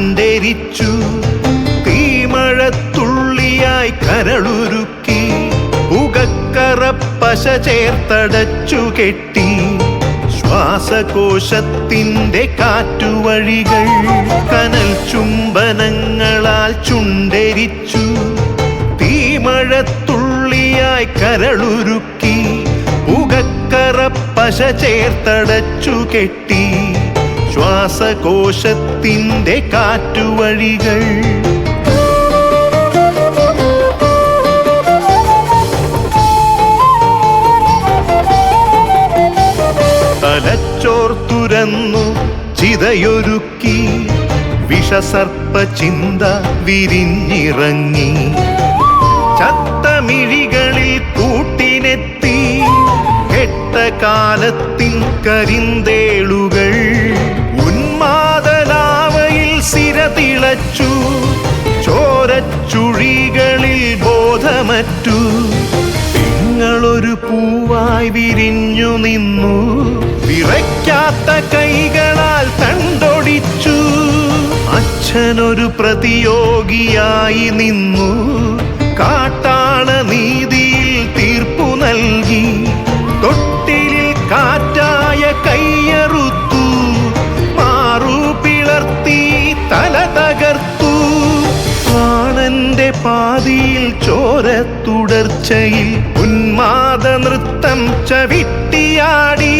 ചുണ്ടെരിച്ചു, തീമഴത്തുള്ളിയായി കരളുരുക്കി, പുകക്കറപ്പശ ചേർത്തടച്ചു കെട്ടി, ശ്വാസകോശത്തിൻ്റെ കാറ്റുവഴികൾ കനൽ ചുംബനങ്ങളാൽ ചുണ്ടെരിച്ചു, തീമഴത്തുള്ളിയായി കരളുരുക്കി, പുകക്കറപ്പശ ചേർത്തടച്ചു കെട്ടി, ശ്വാസകോശത്തിൻ്റെ കാറ്റുവഴികൾ. തലച്ചോർ തുരന്നു ചിതയൊരുക്കി, വിഷസർപ്പ ചിന്ത വിരിഞ്ഞിറങ്ങി, ചത്തമിഴികളിൽ കൂട്ടിനെത്തി, കെട്ട കാലത്തിൻ കരിന്തേളുകൾ, ഉന്മാദലാവയിൽ സിരതിളച്ചു, ചോരച്ചുഴികളിൽ ബോധമറ്റു, നിങ്ങളൊരു പൂവായി വിരിഞ്ഞു നിന്നു, വിറയ്ക്കാത്ത കൈകളാൽ തണ്ടൊടിച്ചു, അച്ഛനൊരു പ്രതിയോഗിയായി നിന്നു, കാട്ടാള നീതിയിൽ തീർപ്പു നൽകി, തൊട്ടിലിൽ കാറ്റായ കൈയറുത്തു, മാറു പിളർത്തി തല തകർത്തു, പ്രാണന്റെ പാതിയിൽ ചോര തുടർച്ചയിൽ ഉന്മാദ നൃത്തം ചവിട്ടിയാടി.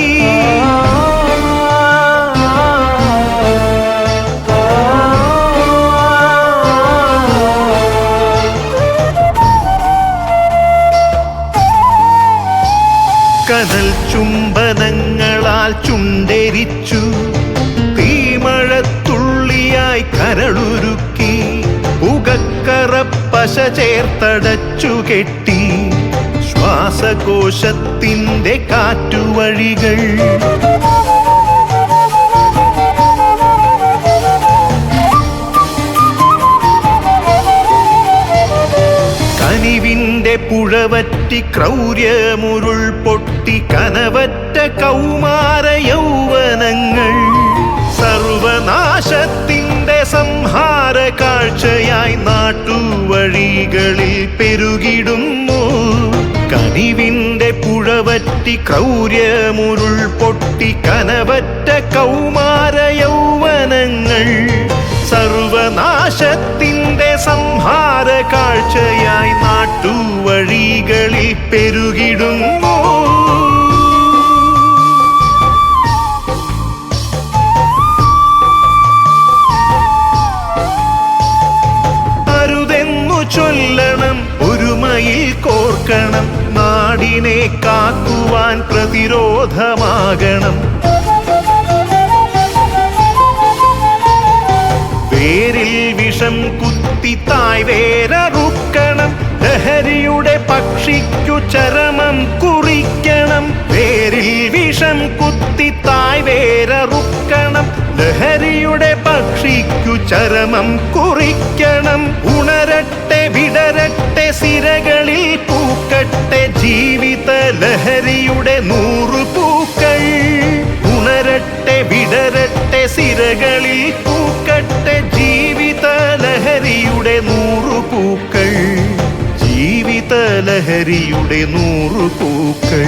കനൽ ചുംബനങ്ങളാൽ ചുണ്ടെരിച്ചു, തീമഴത്തുള്ളിയായി കരളുരുക്കി, പുകക്കറപ്പശ ചേർത്തടച്ചു കെട്ടി, ശ്വാസകോശത്തിൻ്റെ കാറ്റുവഴികൾ. കനിവിൻ്റെ പുഴവറ്റി ക്രൗര്യമുരുൾ പൊട്ടി, കനവറ്റ കൗമാര യൗവനങ്ങൾ, സർവനാശത്തിൻ്റെ സംഹാര കാഴ്ചയായി നാട്ടുവഴികളിൽ പെരുകിടുന്നു. കനിവിൻ്റെ പുഴവറ്റി ക്രൗര്യമുരുൾ പൊട്ടി, കനവറ്റ കൗമാര യൗവനങ്ങൾ, സർവനാശത്തിൻ്റെ സംഹാര കാഴ്ചയായി നാട്ടുവഴികളിൽ പെരുകിടുന്നു. അരുതെന്നു ചൊല്ലണം, ഒരുമയിൽ കോർക്കണം, നാടിനെ കാക്കുവാൻ പ്രതിരോധമാകണം. വേരിൽ വിഷം കുത്തി തായ് വേരറുക്കണം, ലഹരിയുടെ പക്ഷിക്കു ചരമം കുറിക്കണം. വേരിൽ വിഷം കുത്തി തായ് വേരറുക്കണം, ലഹരിയുടെ പക്ഷിക്കു ചരമം കുറിക്കണം. ഉണരട്ടെ വിടരട്ടെ സിരകളിൽ പൂക്കട്ടെ, ജീവിത ലഹരിയുടെ 100 പൂക്കൾ. ഉണരട്ടെ വിടരട്ടെ സിരകളിൽ പൂക്കട്ടെ, ജീവിത ലഹരിയുടെ 100 പൂക്കൾ, ജീവിത ലഹരിയുടെ 100 പൂക്കൾ.